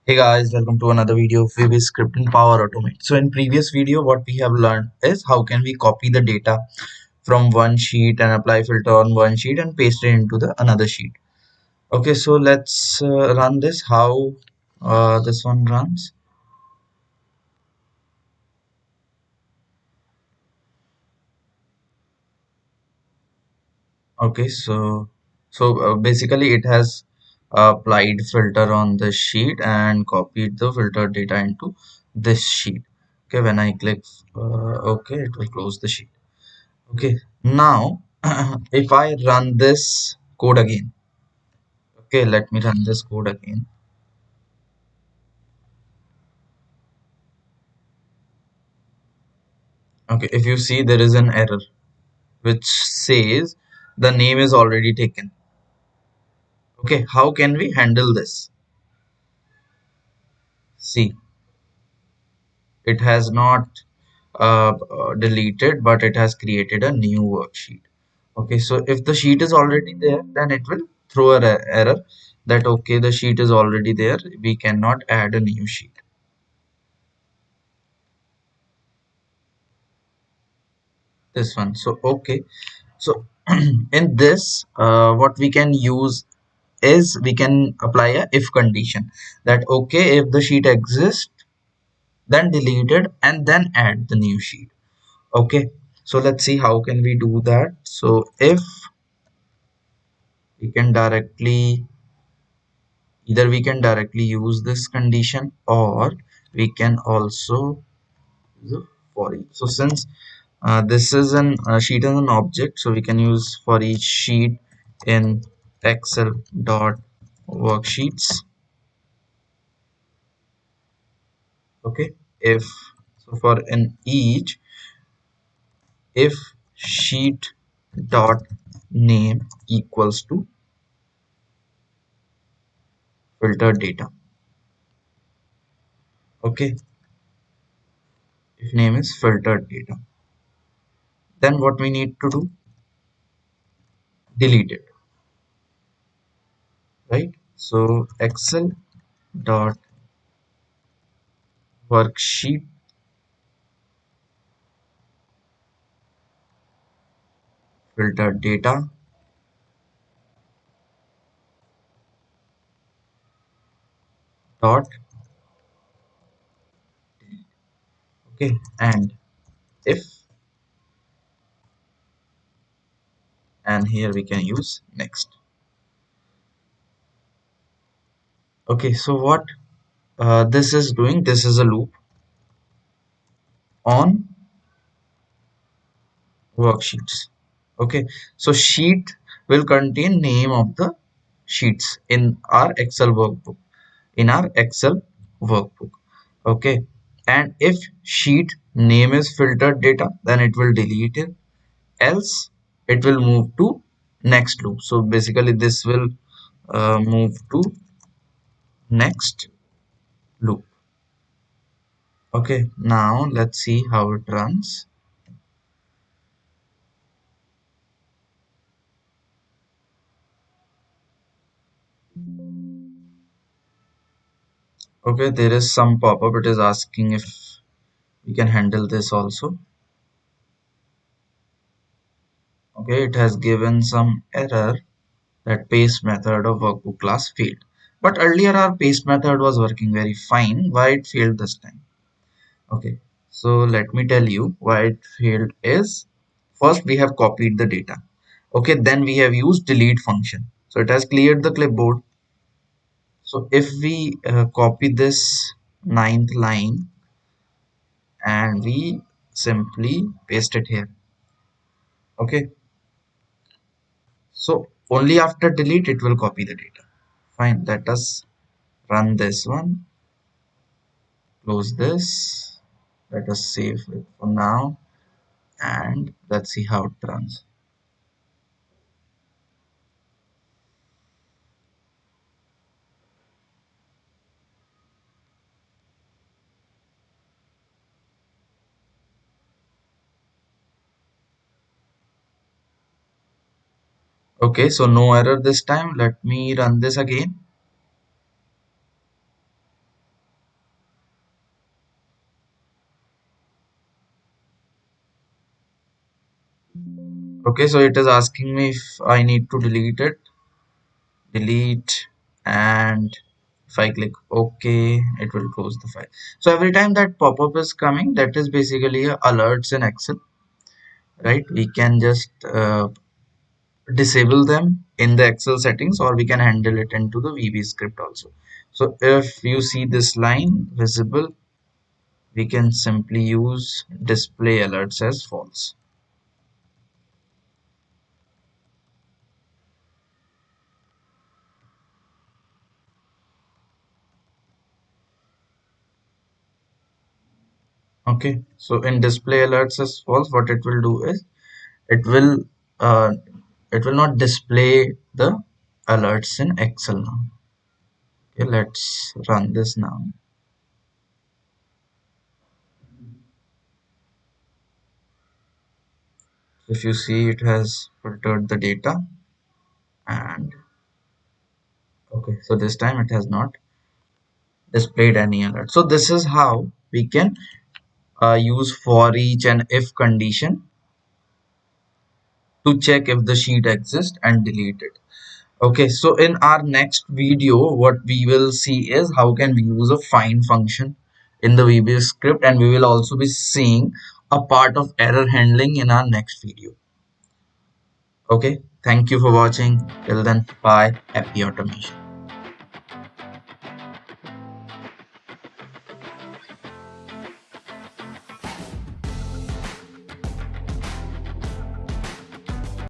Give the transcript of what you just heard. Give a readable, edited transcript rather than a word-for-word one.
Hey guys, welcome to another video of VBScript and Power Automate. So in previous video, what we have learned is how can we copy the data from one sheet and apply filter on one sheet and paste it into the another sheet. Okay, so let's run this. How this one runs. Okay, so basically it has applied filter on the sheet and copied the filter data into this sheet. Okay, when I click okay, it will close the sheet. Okay, now if I run this code again, okay, let me run this code again. Okay, if you see there is an error which says the name is already taken. Okay, how can we handle this? See, it has not deleted, but it has created a new worksheet. Okay, so if the sheet is already there, then it will throw an error that okay, the sheet is already there, we cannot add a new sheet. This one. So okay, so in this what we can use is we can apply a if condition that okay, if the sheet exists, then delete it and then add the new sheet. Okay, so let's see how can we do that. So if we can directly, either we can directly use this condition or we can also use a for each. So since this is an sheet as an object, so we can use for each sheet in excel dot worksheets. Okay, if so for in each, if sheet dot name equals to filter data. Okay, if name is filtered data, then what we need to do, delete it, right? So excel dot worksheet filter data dot, okay, and if, and here we can use next. Okay, so what this is doing, this is a loop on worksheets. Okay, so sheet will contain name of the sheets in our excel workbook, in our excel workbook. Okay, and if sheet name is filtered data, then it will delete it, else it will move to next loop. So basically this will move to next loop. Okay, now let's see how it runs. Okay, there is some pop-up. It is asking if we can handle this also. Okay, it has given some error that paste method of workbook class failed. But earlier our paste method was working very fine. Why it failed this time? Okay, so let me tell you why it failed is, first we have copied the data. Okay, then we have used delete function. So it has cleared the clipboard. So if we copy this ninth line and we simply paste it here. Okay, so only after delete it will copy the data. Fine, let us run this one, close this, let us save it for now, and let's see how it runs. Okay, so no error this time. Let me run this again. Okay, so it is asking me if I need to delete it. Delete, and if I click OK, it will close the file. So every time that pop-up is coming, that is basically alerts in Excel, right? We can just disable them in the Excel settings, or we can handle it into the VBScript also. So if you see this line visible, we can simply use display alerts as false. Okay, so in display alerts as false, what it will do is it will uh, it will not display the alerts in Excel now. Okay, let's run this now. If you see, it has filtered the data, and okay, so this time it has not displayed any alert. So this is how we can use for each and if condition to check if the sheet exists and delete it. Okay, so in our next video, what we will see is how can we use a find function in the VBS script, and we will also be seeing a part of error handling in our next video. Okay, thank you for watching. Till then, bye. Happy automation.